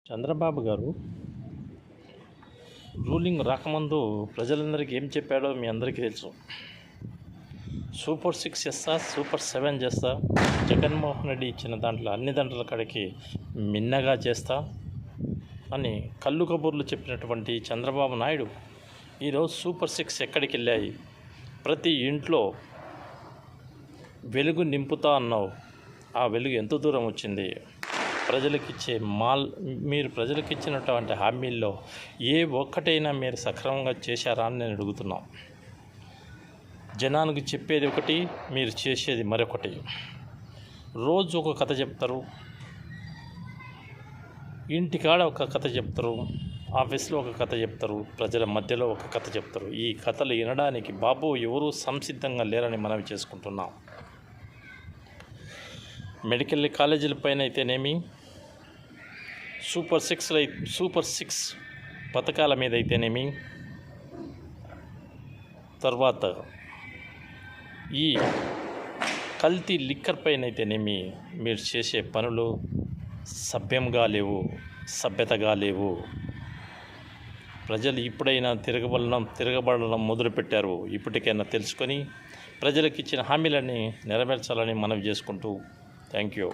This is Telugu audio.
చంద్రబాబు గారు రూలింగ్ రాకముందు ప్రజలందరికీ ఏం చెప్పాడో మీ అందరికీ తెలుసు. సూపర్ 6 చేస్తా, సూపర్ 7 చేస్తా, జగన్మోహన్ రెడ్డి ఇచ్చిన దాంట్లో అన్ని దాంట్ల కాడికి మిన్నగా చేస్తా అని కళ్ళు కబుర్లు చెప్పినటువంటి చంద్రబాబు నాయుడు ఈరోజు సూపర్ 6 ఎక్కడికి వెళ్ళాయి? ప్రతి ఇంట్లో వెలుగు నింపుతా అన్నావు, ఆ వెలుగు ఎంత దూరం వచ్చింది? మీరు ప్రజలకు ఇచ్చినటువంటి హామీల్లో ఏ ఒక్కటైనా మీరు సక్రమంగా చేశారా అని నేను అడుగుతున్నాం. జనానికి చెప్పేది ఒకటి, మీరు చేసేది మరొకటి. రోజు ఒక కథ చెప్తారు, ఇంటికాడ ఒక కథ చెప్తారు, ఆఫీస్లో ఒక కథ చెప్తారు, ప్రజల మధ్యలో ఒక కథ చెప్తారు. ఈ కథలు వినడానికి బాబు ఎవరూ సంసిద్ధంగా లేరని మనవి చేసుకుంటున్నాం. మెడికల్ కాలేజీల పైన అయితేనేమి, సూపర్ 6 పథకాల మీద అయితేనేమి, తర్వాత ఈ కల్తీ లిక్కర్ పైన అయితేనేమి, మీరు చేసే పనులు సభ్యంగా లేవు, సభ్యతగా లేవు. ప్రజలు ఇప్పుడైనా తిరగబడడం మొదలుపెట్టారు. ఇప్పటికైనా తెలుసుకొని ప్రజలకు ఇచ్చిన హామీలని నెరవేర్చాలని మనవి చేసుకుంటూ థ్యాంక్ యూ.